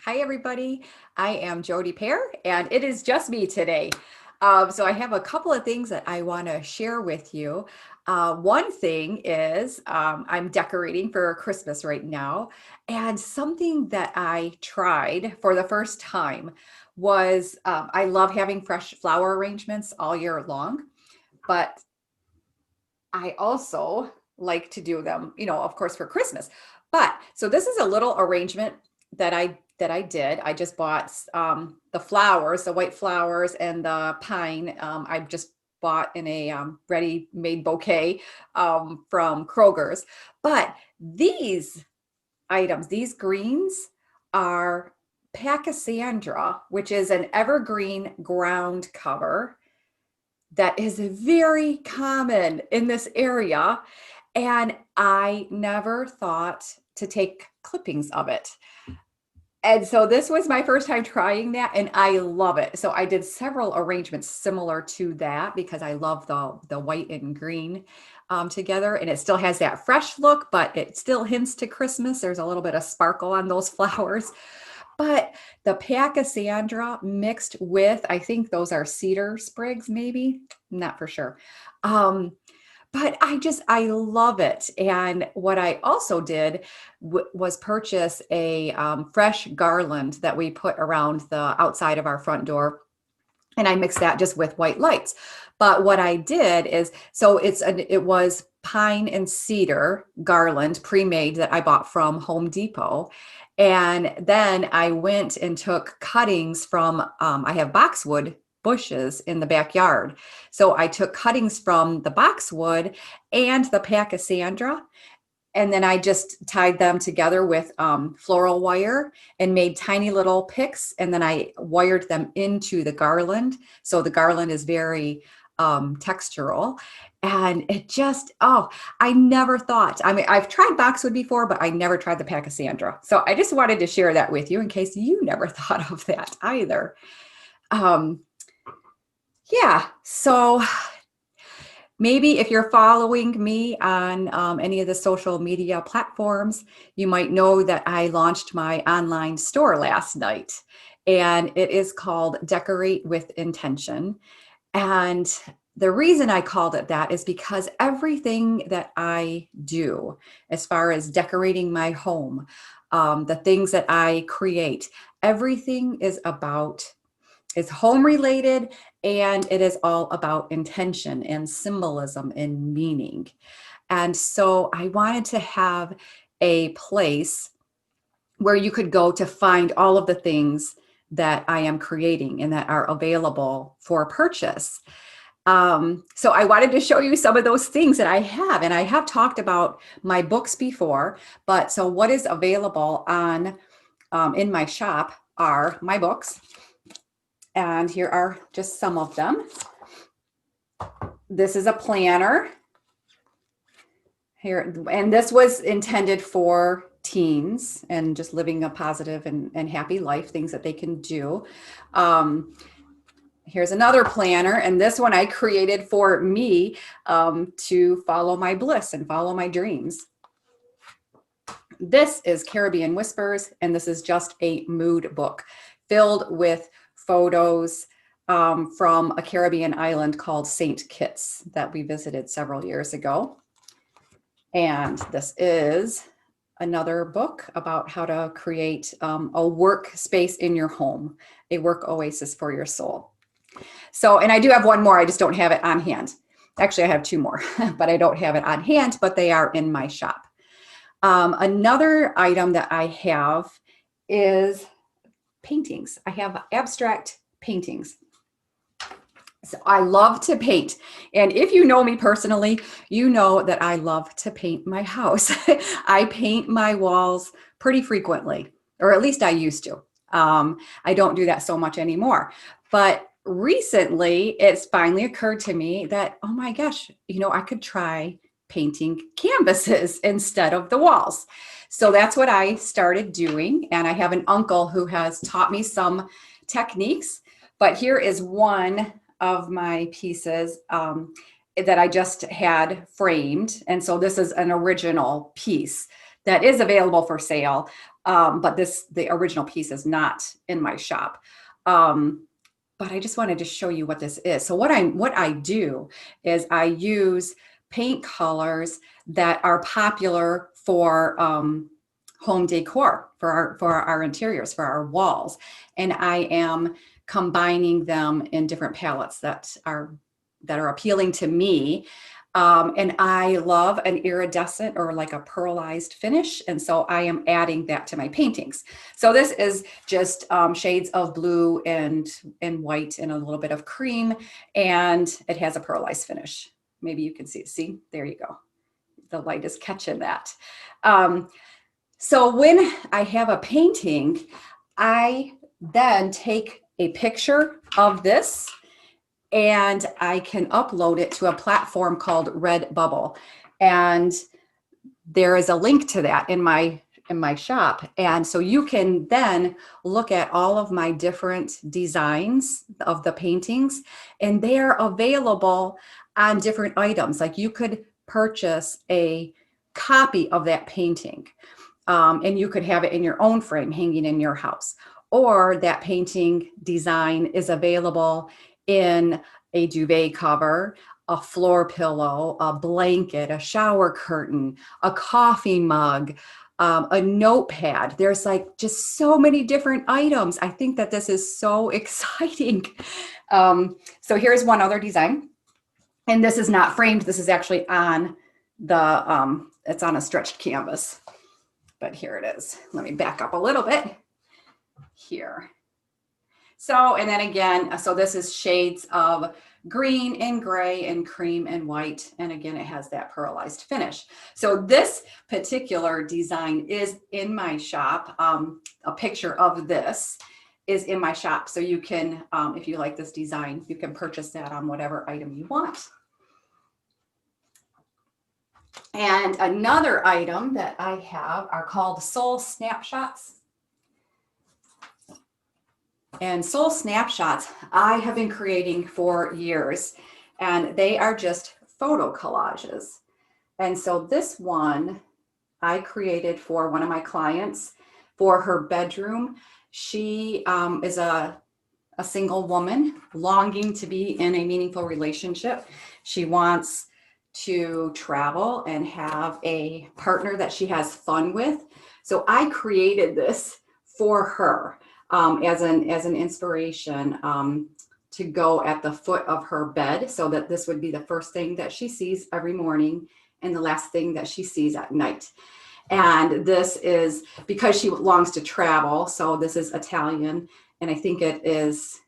Hi, everybody. I am Jody Pear, and it is just me today. So I have a couple of things that I want to share with you. One thing is I'm decorating for Christmas right now, and something that I tried for the first time was I love having fresh flower arrangements all year long, but I also like to do them, of course, for Christmas. But so this is a little arrangement that I did. I just bought the flowers, the white flowers, and the pine. I just bought in a ready-made bouquet from Kroger's. But these items, these greens, are Pachysandra, which is an evergreen ground cover that is very common in this area. And I never thought to take clippings of it. And so this was my first time trying that, and I love it. So I did several arrangements similar to that because I love the white and green together, and it still has that fresh look, but it still hints to Christmas. There's a little bit of sparkle on those flowers. But the Pachysandra mixed with, I think those are cedar sprigs, maybe, not for sure. Um, but I love it. And what I also did was purchase a fresh garland that we put around the outside of our front door. And I mixed that just with white lights. But what I did is, so it was pine and cedar garland pre-made that I bought from Home Depot. And then I went and took cuttings from, I have boxwood bushes in the backyard. So I took cuttings from the boxwood and the Pachysandra, and then I just tied them together with floral wire and made tiny little picks. And then I wired them into the garland. So the garland is very textural. And it just, oh, I never thought. I mean, I've tried boxwood before, but I never tried the Pachysandra. So I just wanted to share that with you in case you never thought of that either. Um, yeah, so maybe if you're following me on any of the social media platforms, you might know that I launched my online store last night, and it is called Decorate with Intention. And the reason I called it that is because everything that I do, as far as decorating my home, the things that I create, everything is home related, and it is all about intention and symbolism and meaning. And so I wanted to have a place where you could go to find all of the things that I am creating and that are available for purchase. So I wanted to show you some of those things that I have, and I have talked about my books before, but so what is available on in my shop are my books. And here are just some of them. This is a planner here, and this was intended for teens and just living a positive and happy life, things that they can do. Here's another planner, and this one I created for me to follow my bliss and follow my dreams. This is Caribbean Whispers, and this is just a mood book filled with photos from a Caribbean island called St. Kitts that we visited several years ago. And this is another book about how to create a work space in your home, a work oasis for your soul. So, and I do have one more, I just don't have it on hand. Actually, I have two more, but I don't have it on hand, but they are in my shop. Another item that I have is paintings. I have abstract paintings. So I love to paint. And if you know me personally, you know that I love to paint my house. I paint my walls pretty frequently, or at least I used to. I don't do that so much anymore. But recently, it's finally occurred to me that, oh my gosh, I could try painting canvases instead of the walls. So that's what I started doing. And I have an uncle who has taught me some techniques. But here is one of my pieces that I just had framed. And so this is an original piece that is available for sale. But the original piece is not in my shop. But I just wanted to show you what this is. So what I do is I use paint colors that are popular for home decor, for our interiors, for our walls. And I am combining them in different palettes that are appealing to me. And I love an iridescent or like a pearlized finish. And so I am adding that to my paintings. So this is just shades of blue and white and a little bit of cream. And it has a pearlized finish. Maybe you can see, there you go. The light is catching that. So when I have a painting, I then take a picture of this and I can upload it to a platform called Redbubble. And there is a link to that in my shop. And so you can then look at all of my different designs of the paintings, and they are available on different items. Like you could purchase a copy of that painting, and you could have it in your own frame hanging in your house. Or that painting design is available in a duvet cover, a floor pillow, a blanket, a shower curtain, a coffee mug, a notepad. There's like just so many different items. I think that this is so exciting. So here's one other design. And this is not framed. This is actually on the, it's on a stretched canvas. But here it is. Let me back up a little bit here. So, and then again, so this is shades of green and gray and cream and white. And again, it has that pearlized finish. So this particular design is in my shop. A picture of this is in my shop. So you can, if you like this design, you can purchase that on whatever item you want. And another item that I have are called soul snapshots. And soul snapshots I have been creating for years, and they are just photo collages. And so this one I created for one of my clients for her bedroom. She is a single woman longing to be in a meaningful relationship. She wants to travel and have a partner that she has fun with. So I created this for her as an inspiration to go at the foot of her bed, so that this would be the first thing that she sees every morning and the last thing that she sees at night. And this is because she longs to travel. So this is Italian, and I think it is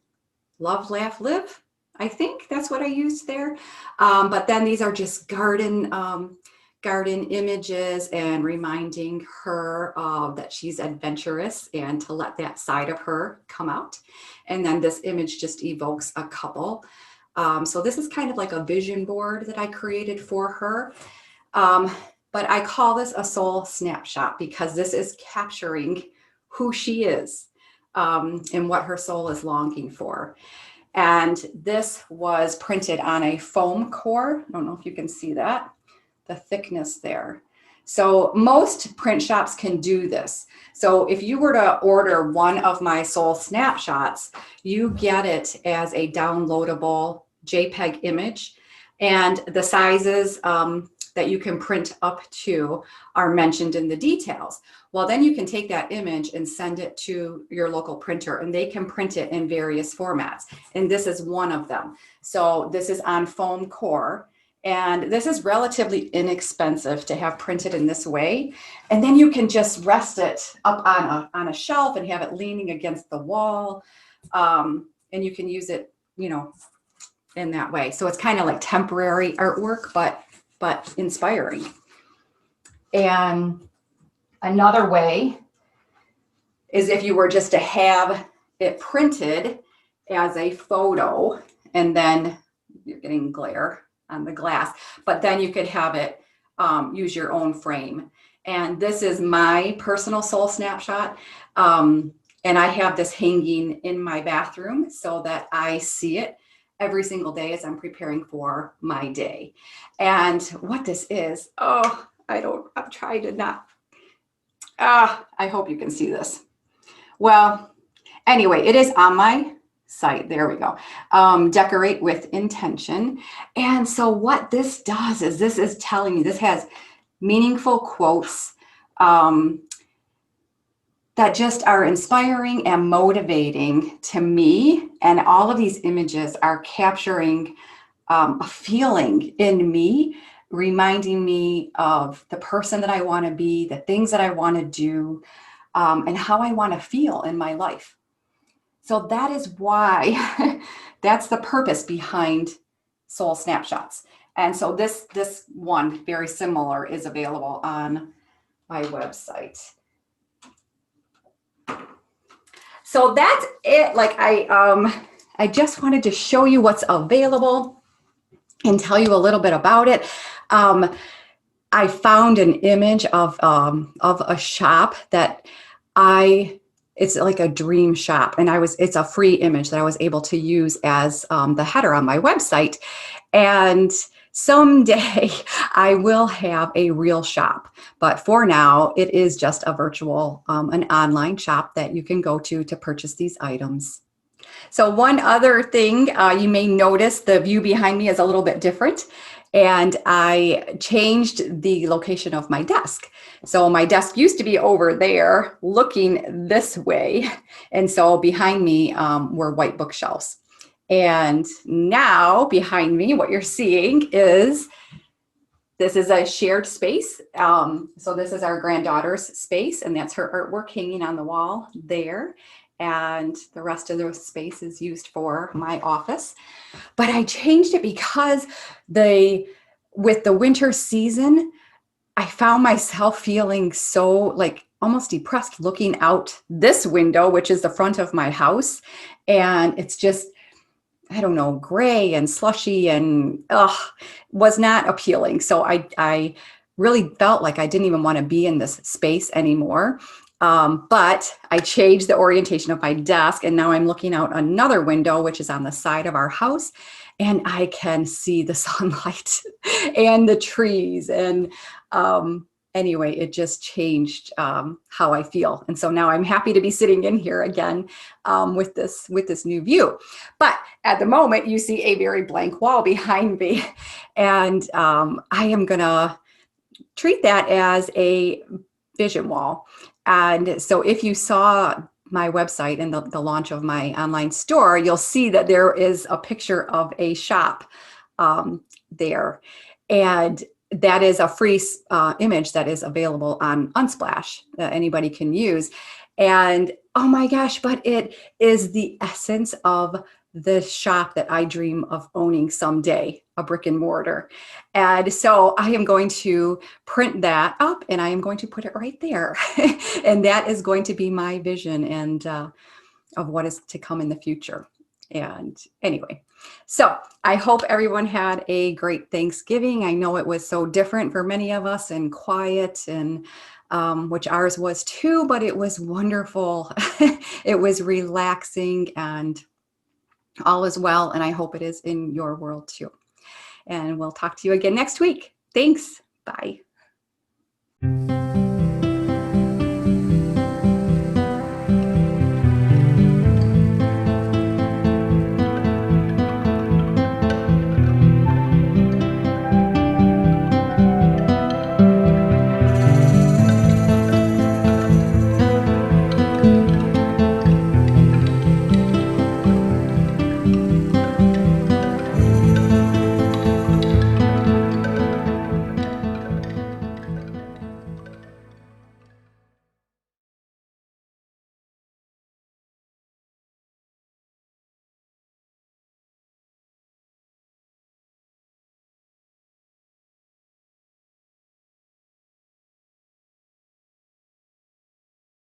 Love, Laugh, Live. I think that's what I used there. But then these are just garden images and reminding her that she's adventurous and to let that side of her come out. And then this image just evokes a couple. So this is kind of like a vision board that I created for her. But I call this a soul snapshot because this is capturing who she is and what her soul is longing for. And this was printed on a foam core. I don't know if you can see that, the thickness there. So most print shops can do this. So if you were to order one of my soul snapshots, you get it as a downloadable JPEG image, and the sizes that you can print up to are mentioned in the details. Well, then you can take that image and send it to your local printer, and they can print it in various formats. And this is one of them. So this is on foam core, and this is relatively inexpensive to have printed in this way. And then you can just rest it up on a shelf and have it leaning against the wall. And you can use it, you know, in that way. So it's kind of like temporary artwork, but inspiring. And another way is if you were just to have it printed as a photo, and then you're getting glare on the glass, but then you could have it use your own frame. And this is my personal soul snapshot. And I have this hanging in my bathroom so that I see it every single day as I'm preparing for my day. And what this is, I'm trying to not, I hope you can see this. Well, anyway, it is on my site. There we go. Decorate with intention. And so what this does is this is telling me, this has meaningful quotes that just are inspiring and motivating to me. And all of these images are capturing a feeling in me, reminding me of the person that I want to be, the things that I want to do, and how I want to feel in my life. So that is why, that's the purpose behind Soul Snapshots. And so this one, very similar, is available on my website. So that's it. Like I just wanted to show you what's available and tell you a little bit about it. I found an image of a shop that it's like a dream shop, and it's a free image that I was able to use as the header on my website. And someday I will have a real shop, but for now it is just a virtual, an online shop that you can go to purchase these items. So one other thing, you may notice the view behind me is a little bit different, and I changed the location of my desk. So my desk used to be over there looking this way, and so behind me were white bookshelves. And now behind me, what you're seeing is, this is a shared space. So this is our granddaughter's space, and that's her artwork hanging on the wall there. And the rest of the space is used for my office. But I changed it because with the winter season, I found myself feeling so like almost depressed looking out this window, which is the front of my house. And it's just, I don't know, gray and slushy and was not appealing. So I really felt like I didn't even want to be in this space anymore. But I changed the orientation of my desk, and now I'm looking out another window, which is on the side of our house, and I can see the sunlight and the trees. And anyway, it just changed how I feel. And so now I'm happy to be sitting in here again with this new view. But at the moment, you see a very blank wall behind me. And I am going to treat that as a vision wall. And so if you saw my website and the launch of my online store, you'll see that there is a picture of a shop there. And that is a free image that is available on Unsplash that anybody can use. And oh my gosh, but it is the essence of the shop that I dream of owning someday, a brick and mortar. And so I am going to print that up and I am going to put it right there. And that is going to be my vision and of what is to come in the future. And anyway, so I hope everyone had a great Thanksgiving. I know it was so different for many of us and quiet, and which ours was too, but it was wonderful. It was relaxing, and all is well. And I hope it is in your world too. And we'll talk to you again next week. Thanks. Bye.